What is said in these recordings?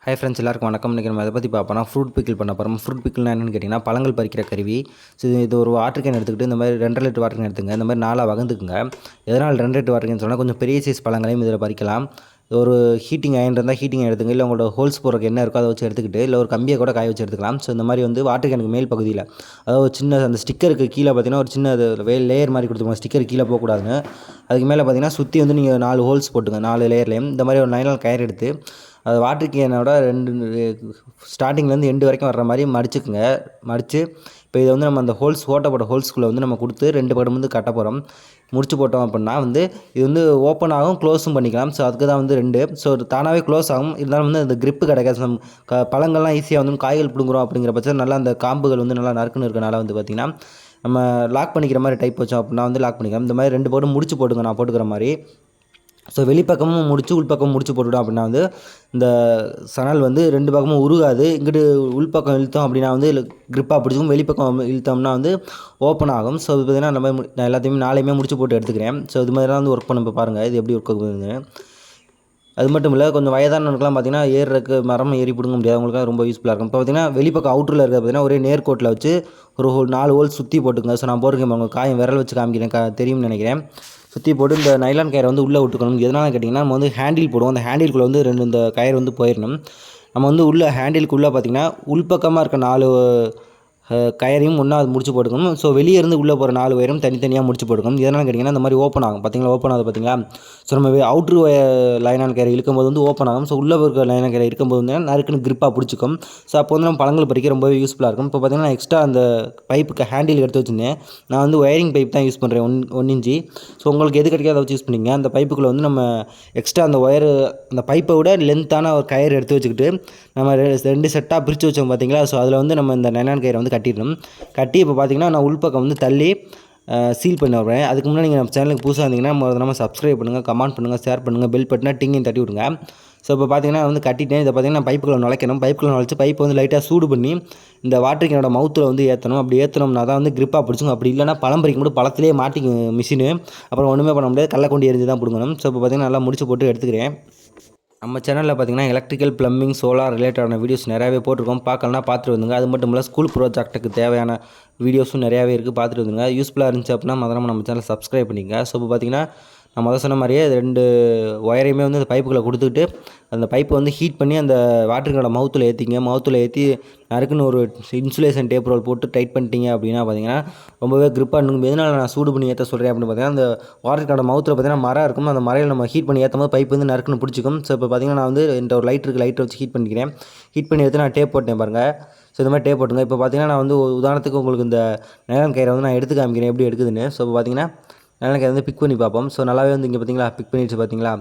Hi friends எல்லாருக்கும் வணக்கம். இன்றைக்கி நம்ம அதை பற்றி பார்ப்போம்னா ஃப்ரூட் பிக்கிள் பண்ண போகிறோம். ஃப்ரூட் பிக்கிள்னா என்னென்னு கேட்டிங்கன்னா பழங்கள் பறிக்கிற கருவி. ஸோ இது ஒரு வாட்டர் கேன் எடுத்துக்கிட்டு இந்த மாதிரி 2 லிட்டர் வாட்டர் கேன் எடுத்துங்க. இந்த மாதிரி 4 வகுந்துக்குங்க. எதனால் 2 லிட்டர் வாட்டர் கேன் சொன்னால் கொஞ்சம் பெரிய சைஸ் பழங்களையும் இதில் பறிக்கலாம். ஒரு ஹீட்டிங் அயன் இருந்தால் ஹீட்டிங் எடுத்துங்க, இல்லை உங்களோட ஹோல்ஸ் போகிறக்கு என்ன இருக்கோ அதை வச்சு எடுத்துக்கிட்டு, இல்லை ஒரு கம்பியை கூட காய வச்சு எடுத்துக்கலாம். ஸோ இந்த மாதிரி வந்து வாட்டர் கேனுக்கு மேல் பகுதியில், அதாவது சின்ன அந்த ஸ்டிக்கருக்கு கீழே பார்த்தீங்கன்னா ஒரு சின்ன லேயர் மாதிரி கொடுத்துருவோம். ஸ்டிக்கர் கீழே போகக்கூடாதுன்னு. அதுக்கு மேலே பார்த்தீங்கன்னா சுற்றி வந்து நீங்கள் 4 ஹோல்ஸ் போட்டுங்க. 4 லேயர்லேயும் இந்த மாதிரி ஒரு நைலான் கயிறு எடுத்து அது வாட்டர் கேனோட 2 ஸ்டார்டிங்லேருந்து எண்டு வரைக்கும் வர்ற மாதிரி மடிச்சுக்குங்க. மடித்து இப்போ இதை வந்து நம்ம அந்த ஓட்டப்பட்ட ஹோல்ஸ்குள்ளே வந்து நம்ம கொடுத்து 2 பக்கம் வந்து கட்ட போகிறோம். முடிச்சு போட்டோம் அப்படின்னா வந்து இது வந்து ஓப்பன் ஆகும், க்ளோஸும் பண்ணிக்கலாம். ஸோ அதுக்கு தான் வந்து 2. ஸோ தானாகவே க்ளோஸ் ஆகும். இருந்தாலும் வந்து அந்த கிரிப்பு கிடைக்காது. பழங்கள்லாம் ஈஸியாக வந்து காய்கள் பிடுங்குறோம் அப்படிங்கிற பட்சம் நல்லா அந்த காம்புகள் வந்து நல்லா நறுக்குன்னு இருக்கனால வந்து பார்த்திங்கன்னா நம்ம லாக் பண்ணிக்கிற மாதிரி டைப் வச்சோம் அப்படின்னா வந்து லாக் பண்ணிக்கலாம். இந்த மாதிரி 2 போட்டு முடிச்சு போட்டுங்க, நான் போட்டுக்கிற மாதிரி. ஸோ வெளிப்பக்கமும் முடிச்சு உள்பக்கமும் முடிச்சு போட்டுவிட்டோம் அப்படின்னா வந்து இந்த சணல் வந்து 2 பக்கமும் உருகாது. இங்கிட்டு உள்பக்கம் இழுத்தோம் அப்படின்னா வந்து கிரிப்பாக பிடிச்சிக்கும். வெளிப்பக்கம் இழுத்தோம்னா வந்து ஓப்பன் ஆகும். ஸோ இது பார்த்திங்கன்னா நம்ம நான் எல்லாத்தையுமே 4யுமே முடிச்சு போட்டு எடுத்துக்கிறேன். ஸோ இது மாதிரி தான் வந்து ஒர்க் பண்ண பாருங்கள் இது எப்படி ஒர்க் ஆகுதுன்னு. அது மட்டும் இல்லை, கொஞ்சம் வயதானவங்களுக்குலாம் பார்த்திங்கன்னா ஏறுறதுக்கு மரம் ஏறி பிடுங்க முடியாது. அவங்களுக்குலாம் ரொம்ப யூஸ்ஃபுல்லாக இருக்கும். இப்போ பார்த்திங்கன்னா வெளிப்பக்கம் அவுட்டரில் இருக்கிற பார்த்திங்கன்னா ஒரே நேர்கோட்டில் வச்சு ஒரு 4 ஹோல் சுற்றி போட்டுங்க. ஸோ நான் போட்டிருக்கேன், உங்கள் காயம் விரல் வச்சு காமிக்கிறேன், தெரியும்னு நினைக்கிறேன். சுற்றி போட்டு இந்த நைலான் கயிறை வந்து உள்ளே விட்டுக்கணும். எதனால் கேட்டிங்கன்னா நம்ம வந்து ஹேண்டில் போடுவோம். அந்த ஹேண்டிலுக்குள்ளே வந்து 2 இந்த கயிறு வந்து போயிடணும். நம்ம வந்து உள்ள ஹேண்டிலுக்குள்ளே பார்த்திங்கன்னா உள்பக்கமாக இருக்க 4 கயரையும் ஒன்றா அது முடிச்சு போட்டுக்கணும். ஸோ வெளியே இருந்து உள்ளே போகிற 4 வயரும் தனித்தனியாக முடிச்சு போட்டுக்கணும். எதனால் கேட்டிங்கன்னா இந்த மாதிரி ஓப்பன் ஆகும். பார்த்தீங்களா, ஓப்பன் ஆகுது பார்த்தீங்களா. ஸோ நம்ம அவுட்ரு லைனான் கயிறு இழுக்கும்போது வந்து ஓப்பன் ஆகும். ஸோ உள்ளே இருக்கிற லைனான் கயிறு இருக்கும்போது வந்து நறுக்குன்னு கிரிப்பாக பிடிச்சிக்கும். ஸோ அப்போ வந்து நம்ம பழங்கள் பறிக்க ரொம்பவே யூஸ்ஃபுல்லாக இருக்கும். இப்போ பார்த்திங்கன்னா நான் எக்ஸ்ட்ரா அந்த பைப்புக்கு ஹேண்டில் எடுத்து வச்சுருந்தேன். நான் வந்து ஒயரிங் பைப் தான் யூஸ் பண்ணுறேன், 1 இன்ச்சு. ஸோ உங்களுக்கு எது கிடைக்காத வச்சு யூஸ் பண்ணிங்க. அந்த பைப்புக்குள்ளே வந்து நம்ம எக்ஸ்ட்ரா அந்த அந்த பைப்பை விட லென்த்தான ஒரு கயிறு எடுத்து வச்சுக்கிட்டு நம்ம 2 செட்டாக பிரித்து வச்சோம் பார்த்தீங்களா. ஸோ அதில் வந்து நம்ம இந்த நைலான் கயிறை வந்து கட்டிடணும். கட்டி இப்போ பார்த்திங்கன்னா நான் உள்பக்கம் வந்து தள்ளி சீல் பண்ணி வருவேன். அதுக்கு முன்னாடி நீங்கள் நம்ம சேனலுக்கு புதுசாக இருந்தீங்கன்னா நம்ம சப்ஸ்கிரைப் பண்ணுங்கள், கமெண்ட் பண்ணுங்கள், ஷேர் பண்ணுங்கள், பெல் பட்டனை டிங்கையும் தட்டி விடுங்க. ஸோ இப்போ பார்த்திங்கன்னா வந்து கட்டிட்டேன். இதை பார்த்திங்கன்னா பைப்புக்குள்ளே நுழைக்கணும். பைப்புக்குள்ளே நுழைச்சி பைப்பை வந்து லைட்டாக சூடு பண்ணி இந்த வாட்டர் கேனோட மவுத்தில் வந்து ஏற்றணும். அப்படி ஏற்றணும்னா தான் வந்து கிரிப்பாக பிடிச்சிக்கும். அப்படி இல்லைனா பழம் பறிக்கும் போது பழத்திலே மாட்டிக்கும் மிஷினு. அப்புறம் ஒன்றுமே பண்ண முடியாது, கல்லை கொண்டு எரிஞ்சு தான் பிடுங்கணும். ஸோ இப்போ பார்த்திங்கன்னா நல்லா முடிச்சு போட்டு எடுத்துக்கிறேன். நம்ம சேனலில் பார்த்திங்கன்னா எலக்ட்ரிக்கல், ப்ளம்பிங், சோலார் ரிலேட்டடான வீடியோஸ் நிறையாவே போட்டிருக்கோம். பார்க்கலனா பார்த்துட்டு வந்துங்க. அது மட்டும் இல்லை, ஸ்கூல் ப்ராஜெக்ட்டுக்கு தேவையான வீடியோஸும் நிறையாவே இருக்குது, பார்த்துட்டு வந்துங்க. யூஸ்ஃபுல்லாக இருந்துச்சு அப்படின்னா நம்ம சேனல் சப்ஸ்கிரைப் பண்ணிங்க. ஸோ இப்போ பார்த்திங்கன்னா நான் முதல் சொன்ன மாதிரியே 2 ஒயரையுமே வந்து அந்த பைப்புக்குள்ளே கொடுத்துக்கிட்டு அந்த பைப்பை வந்து ஹீட் பண்ணி அந்த வாட்டருங்களோட மவுத்தில் ஏற்றிங்க. மவுத்தில் ஏற்றி நறுக்குன்னு ஒரு இன்சுலேஷன் டேப் ரோல் போட்டு டைட் பண்ணிட்டீங்க அப்படின்னா பார்த்திங்கன்னா ரொம்பவே கிரிப்பாக இருக்கும். எதனால் நான் சூடு பண்ணி ஏற்ற சொல்கிறேன் அப்படின்னு பார்த்திங்கன்னா, அந்த வாட்டருக்கான மவுத்தில் பார்த்திங்கன்னா மரம் இருக்கும். அந்த மரையில் நம்ம ஹீட் பண்ணி ஏற்றும் போது பைப் வந்து நறுக்குன்னு பிடிச்சிக்கும். ஸோ இப்போ பார்த்திங்கன்னா நான் வந்து என்கிட்ட ஒரு லைட்டை வச்சு ஹீட் பண்ணிக்கிறேன். ஹீட் பண்ணி எடுத்து நான் டேப் போட்டேன் பாருங்கள். ஸோ இந்த மாதிரி டேப் போட்டுங்க. இப்போ பார்த்திங்கன்னா நான் வந்து உதாரணத்துக்கு உங்களுக்கு இந்த நைலான் கயிறை வந்து நான் எடுத்து காமிக்கிறேன் எப்படி எடுக்குதுன்னு. ஸோ இப்போ பார்த்திங்கன்னா நைலான் கயிறை வந்து பிக் பண்ணி பார்ப்போம். ஸோ நல்லாவே வந்து இங்கே பார்த்திங்களா பிக் பண்ணிடுச்சு பார்த்தீங்களா.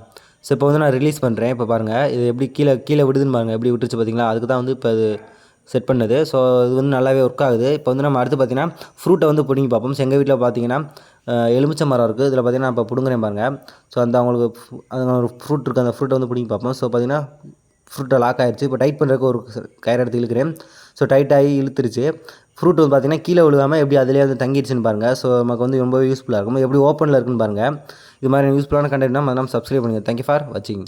ஸோ இப்போ வந்து நான் ரிலீஸ் பண்ணுறேன். இப்போ பாருங்கள் இது எப்படி கீழே விடுதுன்னு பாருங்கள், எப்படி விட்டுருச்சு பார்த்தீங்களா. அதுக்கு தான் வந்து இப்போ அது செட் பண்ணது. ஸோ இது வந்து நல்லாவே ஒர்க் ஆகுது. இப்போ வந்து நம்ம அடுத்து பார்த்திங்கன்னா ஃப்ரூட்டை வந்து பிடுங்கி பார்ப்போம். ஸோ எங்கள் வீட்டில் பார்த்திங்கன்னா எலுமிச்சை மரம் இருக்குது. இதில் பார்த்திங்கன்னா நான் இப்போ பிடுங்குறேன் பாருங்கள். ஸோ அந்த அவங்களுக்கு ஒரு ஃப்ரூட் இருக்குது, அந்த ஃப்ரூட்டை வந்து பிடுங்கி பார்ப்போம். ஸோ பார்த்திங்கன்னா ஃப்ரூட்டை லாக் ஆகிடுச்சு. இப்போ டைட் பண்ணுறதுக்கு ஒரு கயிறு எடுத்து இழுக்கிறேன். ஸோ டைட்டாகி இழுத்துருச்சு. ஃப்ரூட் வந்து பார்த்திங்கன்னா கீழே விழுகாமல் எப்படி அதிலே வந்து தங்கிடுச்சுன்னு பாருங்கள். ஸோ நமக்கு வந்து ரொம்பவே யூஸ்ஃபுல்லாக இருக்கும். எப்படி ஓப்பனில் இருக்குன்னு பாருங்கள். இது மாதிரி யூஸ்ஃபுல்லான கண்டென்ட்னா நம்ம சப்ஸ்கிரைப் பண்ணுங்கள். தேங்க்யூ ஃபார் வாட்சிங்.